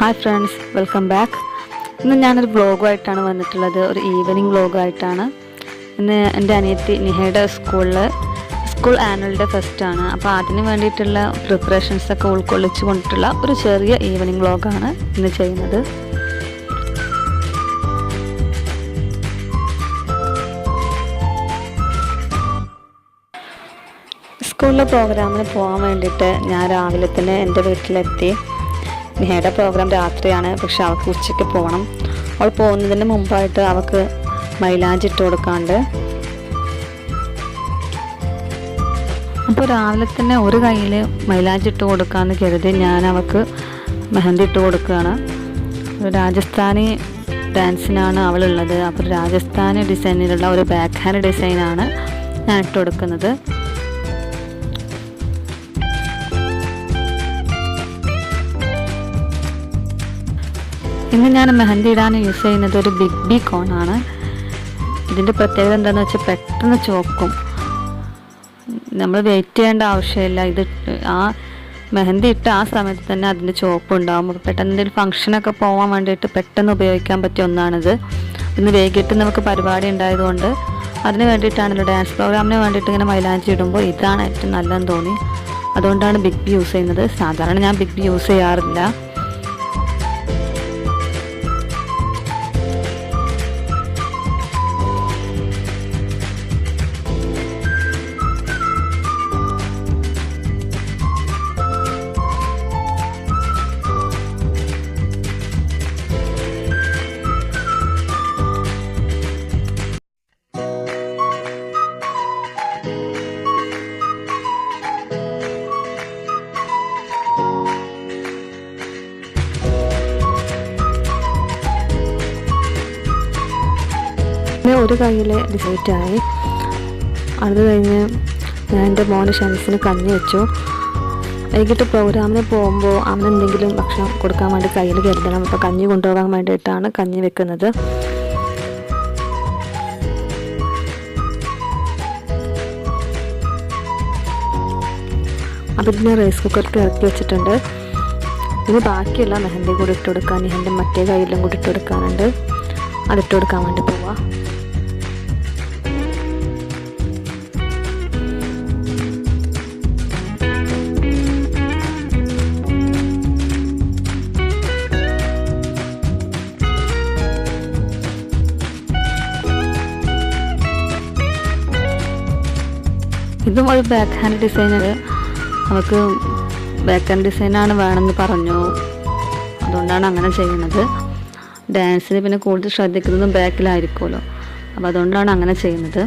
Hi friends, welcome back. ഇന്ന് ഞാനൊരു വ്ളോഗായിട്ടാണ് വന്നിട്ടുള്ളത്. ഒരു ഈവനിങ് വ്ളോഗായിട്ടാണ്. ഇന്ന് എൻ്റെ അനിയത്തി നിഹയുടെ സ്കൂൾ ആനുവൽ ഡേ ഫെസ്റ്റാണ്. അപ്പോൾ അതിന് വേണ്ടിയിട്ടുള്ള പ്രിപ്പറേഷൻസൊക്കെ ഉൾക്കൊള്ളിച്ച് കൊണ്ടിട്ടുള്ള ഒരു ചെറിയ ഈവനിങ് വ്ളോഗാണ് ഇന്ന് ചെയ്യുന്നത്. സ്കൂളിലെ പ്രോഗ്രാമിന് പോകാൻ വേണ്ടിയിട്ട് ഞാൻ രാവിലെ തന്നെ എൻ്റെ വീട്ടിലെത്തി. നിഹയുടെ പ്രോഗ്രാം രാത്രിയാണ്, പക്ഷെ അവൾക്ക് ഉച്ചയ്ക്ക് പോകണം. അവൾ പോകുന്നതിന് മുമ്പായിട്ട് അവൾക്ക് മൈലാഞ്ചി ഇട്ട് കൊടുക്കാണ്ട്. അപ്പോൾ രാവിലെ തന്നെ ഒരു കയ്യിൽ മൈലാഞ്ചി ഇട്ട് കൊടുക്കാമെന്ന് കരുതി ഞാൻ അവൾക്ക് മെഹന്തി ഇട്ട് കൊടുക്കുകയാണ്. ഒരു രാജസ്ഥാനി ഡാൻസിനാണ് അവളുള്ളത്. അപ്പോൾ രാജസ്ഥാനി ഡിസൈനിലുള്ള ഒരു ബാക്ക് ഹാൻഡ് ഡിസൈനാണ് ഞാൻ ഇട്ട് കൊടുക്കുന്നത്. ഇന്ന് ഞാൻ മെഹന്തി ഇടാൻ യൂസ് ചെയ്യുന്നത് ഒരു ബിഗ് ബി കോണാണ്. ഇതിൻ്റെ പ്രത്യേകത എന്താണെന്ന് വെച്ചാൽ പെട്ടെന്ന് ചോക്കും. നമ്മൾ വെയിറ്റ് ചെയ്യേണ്ട ആവശ്യമില്ല. ഇത് ആ മെഹന്തി ഇട്ട് ആ സമയത്ത് തന്നെ അതിൻ്റെ ചോപ്പ് ഉണ്ടാകും. പെട്ടെന്ന് എന്തെങ്കിലും ഫംഗ്ഷനൊക്കെ പോകാൻ വേണ്ടിയിട്ട് പെട്ടെന്ന് ഉപയോഗിക്കാൻ പറ്റിയ ഒന്നാണിത്. ഇന്ന് വൈകിട്ട് നമുക്ക് പരിപാടി ഉണ്ടായതുകൊണ്ട് അതിന് വേണ്ടിയിട്ടാണല്ലോ, ഡാൻസ് പ്രോഗ്രാമിന് വേണ്ടിയിട്ട് ഇങ്ങനെ മൈലാഞ്ചി ഇടുമ്പോൾ ഇതാണ് ഏറ്റവും നല്ലതെന്ന് തോന്നി. അതുകൊണ്ടാണ് ബിഗ് ബി യൂസ് ചെയ്യുന്നത്. സാധാരണ ഞാൻ ബിഗ് ബി യൂസ് ചെയ്യാറില്ല. ഒരു കയ്യിൽ ഡിസൈറ്റായി. അത് കഴിഞ്ഞ് ഞാൻ എൻ്റെ മോനെ ഷെൻസിന് കഞ്ഞി വെച്ചു. വൈകിട്ട് പ്രോഗ്രാമിന് പോകുമ്പോൾ അവനെന്തെങ്കിലും ഭക്ഷണം കൊടുക്കാൻ വേണ്ടി കയ്യിൽ കരുതണം. അപ്പോൾ കഞ്ഞി കൊണ്ടുപോകാൻ വേണ്ടിയിട്ടാണ് കഞ്ഞി വെക്കുന്നത്. അതിന് റൈസ് കുക്കർക്ക് ഇറക്കി വെച്ചിട്ടുണ്ട്. ഇനി ബാക്കിയുള്ള മെഹന്തി കൂടി ഇട്ട് കൊടുക്കാൻ, എൻ്റെ മറ്റേ കയ്യിലും കൂടി ഇട്ട് കൊടുക്കാനുണ്ട്. അതിട്ട് കൊടുക്കാൻ വേണ്ടി പോവാം. ഇതും ഒരു ബാക്ക് ഹാൻഡ് ഡിസൈനർ. അവൾക്ക് ബാക്ക് ഹാൻഡ് ഡിസൈനാണ് വേണമെന്ന് പറഞ്ഞു. അതുകൊണ്ടാണ് അങ്ങനെ ചെയ്യുന്നത്. ഡാൻസിന് പിന്നെ കൂടുതൽ ശ്രദ്ധിക്കുന്നതും ബാക്കിലായിരിക്കുമല്ലോ. അപ്പോൾ അതുകൊണ്ടാണ് അങ്ങനെ ചെയ്യുന്നത്.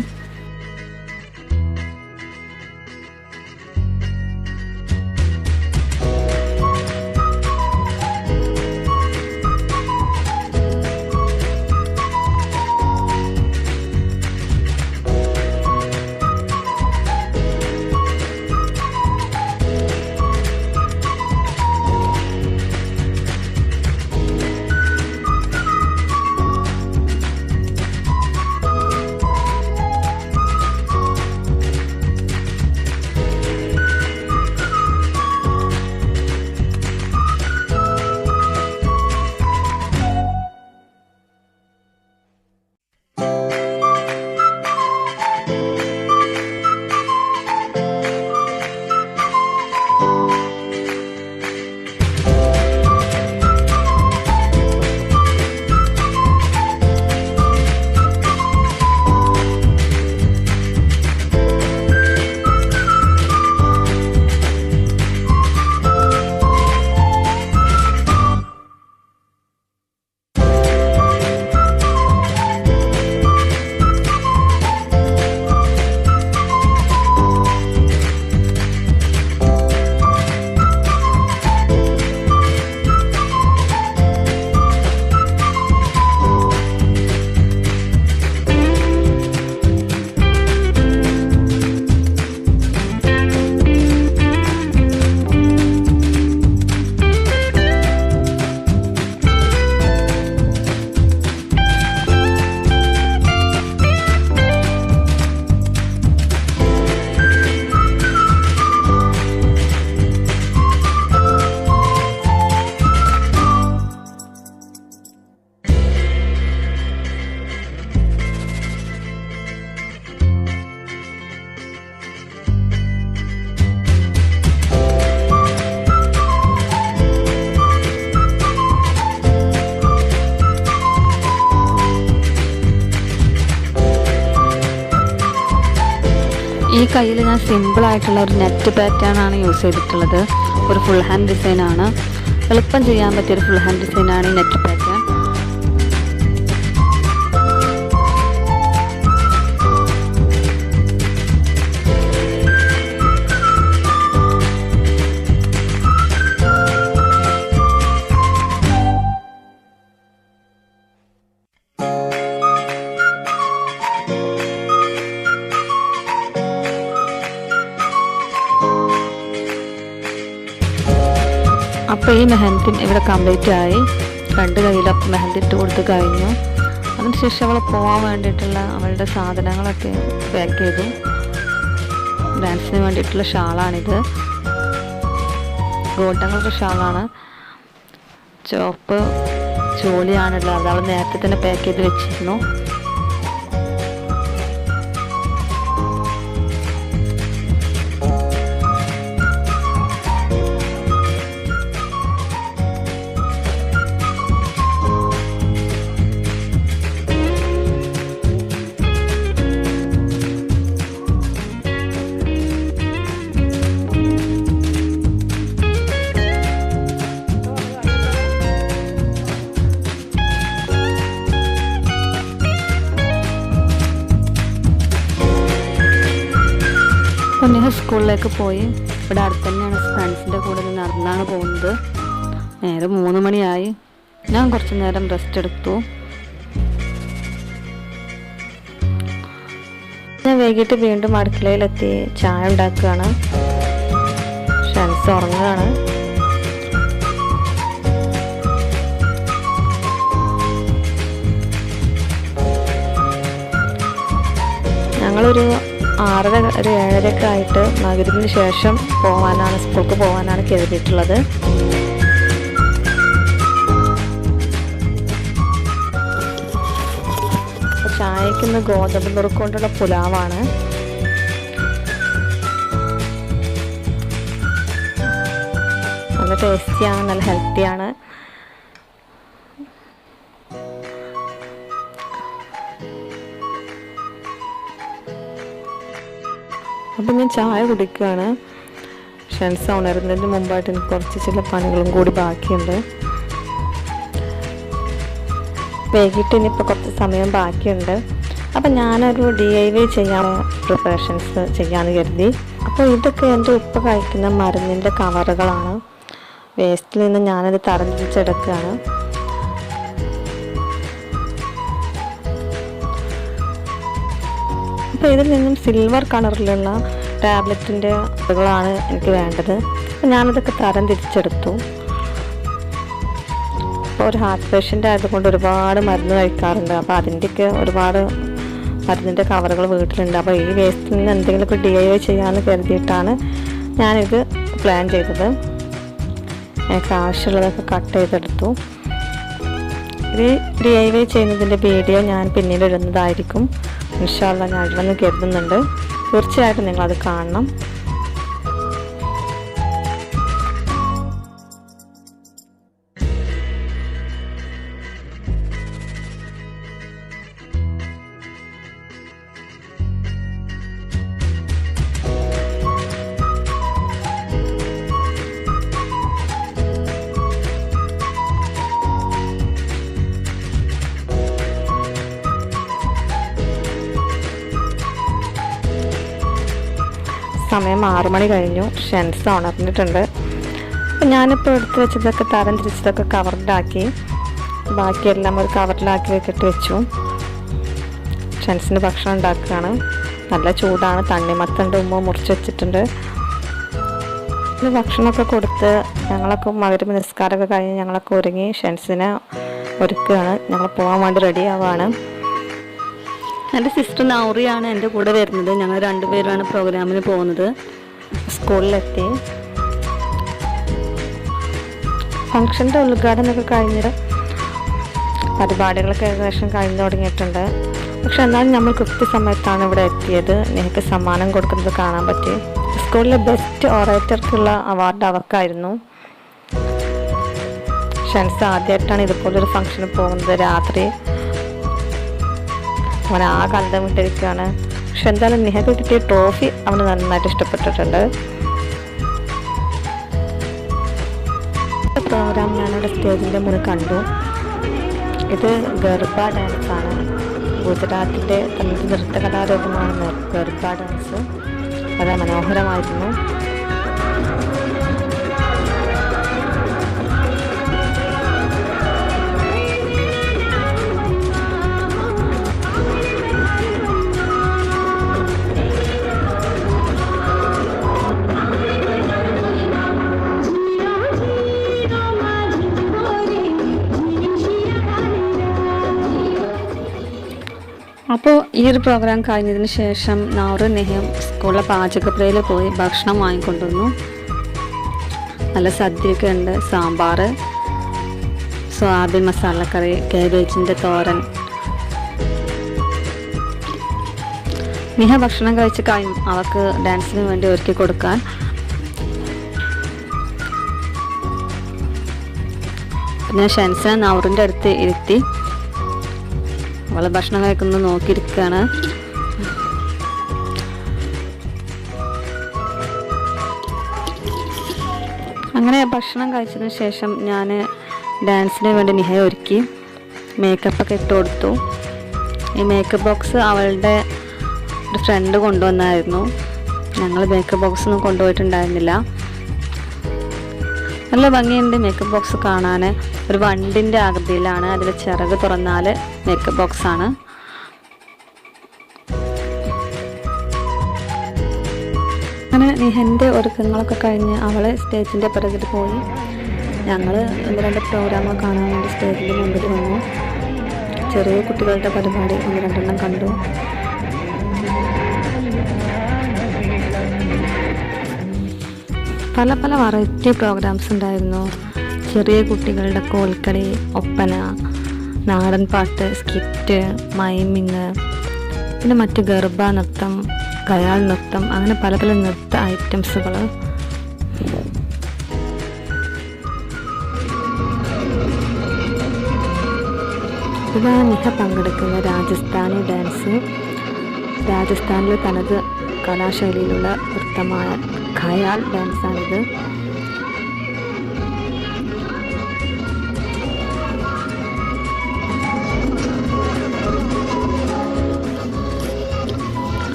കയ്യിൽ ഞാൻ സിമ്പിളായിട്ടുള്ള ഒരു നെറ്റ് പാറ്റേൺ ആണ് യൂസ് ചെയ്തിട്ടുള്ളത്. ഒരു ഫുൾ ഹാൻഡ് ഡിസൈനാണ്, എളുപ്പം ചെയ്യാൻ പറ്റിയൊരു ഫുൾ ഹാൻഡ് ഡിസൈനാണ് ഈ നെറ്റ് പാറ്റേൺ. അപ്പോൾ ഈ മെഹന്തി ഇവിടെ കംപ്ലീറ്റ് ആയി. 2 കയ്യിലും മെഹന്തി ഇട്ട് കൊടുത്ത് കഴിഞ്ഞു. അതിനുശേഷം അവൾ പോകാൻ വേണ്ടിയിട്ടുള്ള അവളുടെ സാധനങ്ങളൊക്കെ പാക്ക് ചെയ്തു. ഡാൻസിന് വേണ്ടിയിട്ടുള്ള ഷാളാണിത്, ഗോൾഡൻ കളർ ഷാളാണ്. ചുവപ്പ് ചോലിയാണുള്ളത്, അത് അവൾ നേരത്തെ തന്നെ പാക്ക് ചെയ്ത് വെച്ചിരുന്നു. അപ്പോൾ ഞാൻ സ്കൂളിലേക്ക് പോയി. ഇവിടെ അടുത്ത് തന്നെയാണ്, ഫ്രണ്ട്സിൻ്റെ കൂടെ നടന്നാണ് പോകുന്നത്. നേരം 3 മണിയായി. ഞാൻ കുറച്ച് നേരം റെസ്റ്റ് എടുത്തു. ഞാൻ വൈകിട്ട് വീണ്ടും അടുക്കളയിലെത്തി ചായ ഉണ്ടാക്കുകയാണ്. ഫ്രണ്ട്സ് ഉറങ്ങുകയാണ്. ഞങ്ങളൊരു 6:30 ഒരു 7:30 ആയിട്ട് മഗ്‌രിബിന് ശേഷം സ്കൂൾക്ക് പോകാനാണ് കരുതിയിട്ടുള്ളത്. ചായക്ക് ഇന്ന് ഗോതമ്പ് നുറുക്ക് കൊണ്ടുള്ള പുലാവാണ്. നല്ല ടേസ്റ്റിയാണ്, നല്ല ഹെൽത്തിയാണ്. അപ്പം ഞാൻ ചായ കുടിക്കുകയാണ്. ഫ്രണ്ട്സ് ഉണരുന്നതിന് മുമ്പായിട്ട് എനിക്ക് കുറച്ച് ചില പണികളും കൂടി ബാക്കിയുണ്ട്. വൈകിട്ട് ഇനിയിപ്പോൾ കുറച്ച് സമയം ബാക്കിയുണ്ട്. അപ്പം ഞാനൊരു DIY ചെയ്യാൻ പ്രിപ്പറേഷൻസ് ചെയ്യാമെന്ന് കരുതി. അപ്പോൾ ഇതൊക്കെ എൻ്റെ ഉപ്പ കഴിക്കുന്ന മരുന്നിൻ്റെ കവറുകളാണ്. വേസ്റ്റിൽ നിന്ന് ഞാനത് തരംതിരിച്ചെടുക്കുകയാണ്. അപ്പോൾ ഇതിൽ നിന്നും സിൽവർ കളറിലുള്ള ടാബ്ലറ്റിൻ്റെ കളാണ് എനിക്ക് വേണ്ടത്. അപ്പോൾ ഞാനതൊക്കെ തരം തിരിച്ചെടുത്തു. അപ്പോൾ ഒരു ഹാർട്ട് പേഷ്യൻ്റ് ആയതുകൊണ്ട് ഒരുപാട് മരുന്ന് കഴിക്കാറുണ്ട്. അപ്പോൾ അതിൻ്റെയൊക്കെ ഒരുപാട് മരുന്നിൻ്റെ കവറുകൾ വീട്ടിലുണ്ട്. അപ്പോൾ ഈ വേസ്റ്റിൽ നിന്ന് എന്തെങ്കിലുമൊക്കെ DIY ചെയ്യാമെന്ന് കരുതിയിട്ടാണ് ഞാനിത് പ്ലാൻ ചെയ്തത്. എനിക്ക് ആവശ്യമുള്ളതൊക്കെ കട്ട് ചെയ്തെടുത്തു. ഇത് DIY ചെയ്യുന്നതിൻ്റെ വീഡിയോ ഞാൻ പിന്നീട് ഇടുന്നതായിരിക്കും. ഇൻഷാ അല്ലാഹ് ഞാൻ ഇടണമെന്ന് കരുതുന്നുണ്ട്. തീർച്ചയായിട്ടും നിങ്ങളത് കാണണം. സമയം 6 മണി കഴിഞ്ഞു. ഫ്രണ്ട്സ് ഉണർന്നിട്ടുണ്ട്. അപ്പോൾ ഞാനിപ്പോൾ എടുത്ത് വെച്ചതൊക്കെ തരം തിരിച്ചതൊക്കെ കവറിലാക്കി, ബാക്കിയെല്ലാം ഒരു കവറിലാക്കി വെക്കിട്ട് വെച്ചു. ഫ്രണ്ട്സിന് ഭക്ഷണം ഉണ്ടാക്കുകയാണ്. നല്ല ചൂടാണ്. തണ്ണിമത്തൻ്റെ ഉമ്മ മുറിച്ച് വെച്ചിട്ടുണ്ട്. ഇത് ഭക്ഷണമൊക്കെ കൊടുത്ത് ഞങ്ങളൊക്കെ മഗ്‌രിബ് നിസ്കാരമൊക്കെ കഴിഞ്ഞ് ഞങ്ങളൊക്കെ ഒരുങ്ങി ഫ്രണ്ട്സിനെ ഒരുക്കുകയാണ്. ഞങ്ങൾ പോകാൻ വേണ്ടി റെഡി ആവുകയാണ്. എൻ്റെ സിസ്റ്റർ നൗറിയാണ് എൻ്റെ കൂടെ വരുന്നത്. ഞങ്ങൾ 2 പേരാണ് പ്രോഗ്രാമിന് പോകുന്നത്. സ്കൂളിലെത്തി. ഫംഗ്ഷൻ്റെ ഉദ്ഘാടനമൊക്കെ കഴിഞ്ഞിട്ട് പരിപാടികളൊക്കെ ഏകദേശം കഴിഞ്ഞു തുടങ്ങിയിട്ടുണ്ട്. പക്ഷെ എന്നാലും നമ്മൾ കൃത്യസമയത്താണ് ഇവിടെ എത്തിയത്. എനിക്ക് സമ്മാനം കൊടുക്കുന്നത് കാണാൻ പറ്റി. സ്കൂളിലെ ബെസ്റ്റ് ഓറേറ്റർക്കുള്ള അവാർഡ് അവർക്കായിരുന്നു. ഫ്രണ്ട്സ് ആദ്യമായിട്ടാണ് ഇതുപോലൊരു ഫംഗ്ഷന് പോകുന്നത്. രാത്രി അവൻ ആ കണ്ടം വിട്ടിരിക്കുകയാണ്. പക്ഷെ എന്തായാലും നിഹക്ക് കിട്ടിയ ട്രോഫി അവന് നന്നായിട്ട് ഇഷ്ടപ്പെട്ടിട്ടുണ്ട്. പ്രോഗ്രാം ഞാനവിടെ സ്റ്റേജിൻ്റെ മുന്നിൽ കണ്ടു. ഇത് ഗർഭ ഡാൻസാണ്. ഗുജറാത്തിൻ്റെ തനത് നൃത്ത കലാരൂപമാണ് ഗർഭ ഡാൻസ്. വളരെ മനോഹരമായിരുന്നു. അപ്പോൾ ഈ ഒരു പ്രോഗ്രാം കഴിഞ്ഞതിന് ശേഷം നൗറും നെഹയും സ്കൂളിലെ പാചകപ്പുരയിൽ പോയി ഭക്ഷണം വാങ്ങിക്കൊണ്ടുവന്നു. നല്ല സദ്യയൊക്കെ ഉണ്ട്. സാമ്പാർ, സോയാബീൻ മസാലക്കറി, കാബേജിൻ്റെ തോരൻ. നിഹ ഭക്ഷണം കഴിച്ച് കഴിഞ്ഞു അവൾക്ക് ഡാൻസിന് വേണ്ടി ഒരുക്കി കൊടുക്കാൻ. ഞാൻ ഷെൻസ നൗറിൻ്റെ അടുത്ത് ഇരുത്തി. അവൾ ഭക്ഷണം കഴിക്കുന്നത് നോക്കിയിരിക്കുകയാണ്. അങ്ങനെ ഭക്ഷണം കഴിച്ചതിന് ശേഷം ഞാൻ ഡാൻസിന് വേണ്ടി നിഹയെ ഒരുക്കി മേക്കപ്പൊക്കെ ഇട്ട് കൊടുത്തു. ഈ മേക്കപ്പ് ബോക്സ് അവളുടെ ഒരു ഫ്രണ്ട് കൊണ്ടുവന്നായിരുന്നു. ഞങ്ങൾ മേക്കപ്പ് ബോക്സ് ഒന്നും കൊണ്ടുപോയിട്ടുണ്ടായിരുന്നില്ല. നല്ല ഭംഗിയുണ്ട് മേക്കപ്പ് ബോക്സ് കാണാൻ. ഒരു വണ്ടിൻ്റെ ആകൃതിയിലാണ്. അതിൽ ചിറക് തുറന്നാൽ മേക്കപ്പ് ബോക്സാണ്. അങ്ങനെ നിഹൻ്റെ ഒരുക്കങ്ങളൊക്കെ കഴിഞ്ഞ് അവൾ സ്റ്റേജിൻ്റെ പിറകിൽ പോയി. ഞങ്ങൾ 1-2 പ്രോഗ്രാമൊക്കെ കാണാൻ വേണ്ടി സ്റ്റേജിൻ്റെ മുമ്പിൽ വന്നു. ചെറിയ കുട്ടികളുടെ പരിപാടി 1-2 കണ്ടു. പല പല വെറൈറ്റി പ്രോഗ്രാംസ് ഉണ്ടായിരുന്നു. ചെറിയ കുട്ടികളുടെ കോൽക്കളി, ഒപ്പന, നാടൻ പാട്ട്, സ്കിറ്റ്, മൈമിങ്, പിന്നെ മറ്റ് ഗർഭ നൃത്തം, ഗയാൾ നൃത്തം, അങ്ങനെ പല പല നൃത്ത ഐറ്റംസുകൾ. ഇതാണ് നിഹ പങ്കെടുക്കുന്ന രാജസ്ഥാനി ഡാൻസ്. രാജസ്ഥാനിലെ തനത് കലാശൈലിയിലുള്ള നൃത്തമായ ഗയാൾ ഡാൻസാണിത്.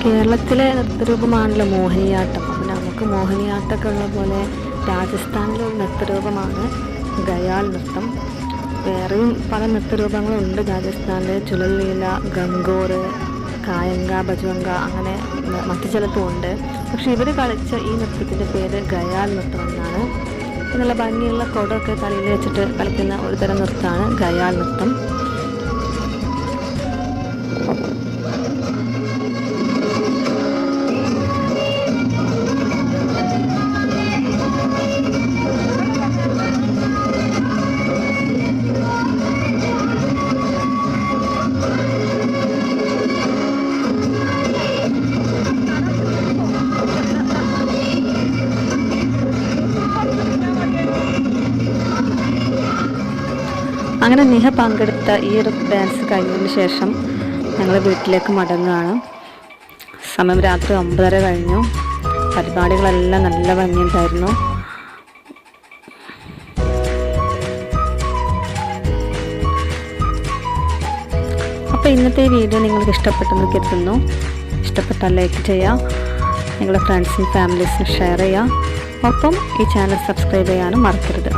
കേരളത്തിലെ നൃത്തരൂപമാണല്ലോ മോഹിനിയാട്ടം. അപ്പോൾ നമുക്ക് മോഹിനിയാട്ടമൊക്കെ ഉള്ള പോലെ രാജസ്ഥാനിലെ ഒരു നൃത്തരൂപമാണ് ഗയാൾ നൃത്തം. വേറെയും പല നൃത്തരൂപങ്ങളുണ്ട് രാജസ്ഥാനിൽ. ചുഴലീല, ഗംഗോർ, കായങ്ക, ബജ്വങ്ക, അങ്ങനെ മറ്റു ചിലത്തും ഉണ്ട്. പക്ഷെ ഇവർ കളിച്ച ഈ നൃത്തത്തിൻ്റെ പേര് ഗയാൾ നൃത്തം എന്നാണ്. നല്ല ഭംഗിയുള്ള കൊടൊക്കെ തലയിൽ വെച്ചിട്ട് കളിക്കുന്ന ഒരു തരം നൃത്തമാണ് ഗയാൾ നൃത്തം. അങ്ങനെ നിഹ പങ്കെടുത്ത ഈ ഒരു ഡാൻസ് കഴിഞ്ഞതിന് ശേഷം ഞങ്ങൾ വീട്ടിലേക്ക് മടങ്ങുകയാണ്. സമയം രാത്രി 9:30 കഴിഞ്ഞു. പരിപാടികളെല്ലാം നല്ല ഭംഗിയുണ്ടായിരുന്നു. അപ്പോൾ ഇന്നത്തെ ഈ വീഡിയോ നിങ്ങൾക്ക് ഇഷ്ടപ്പെട്ടെന്ന് കരുതുന്നു. ഇഷ്ടപ്പെട്ടാൽ ലൈക്ക് ചെയ്യുക, നിങ്ങളുടെ ഫ്രണ്ട്സിനും ഫാമിലീസിനും ഷെയർ ചെയ്യുക. ഒപ്പം ഈ ചാനൽ സബ്സ്ക്രൈബ് ചെയ്യാനും മറക്കരുത്.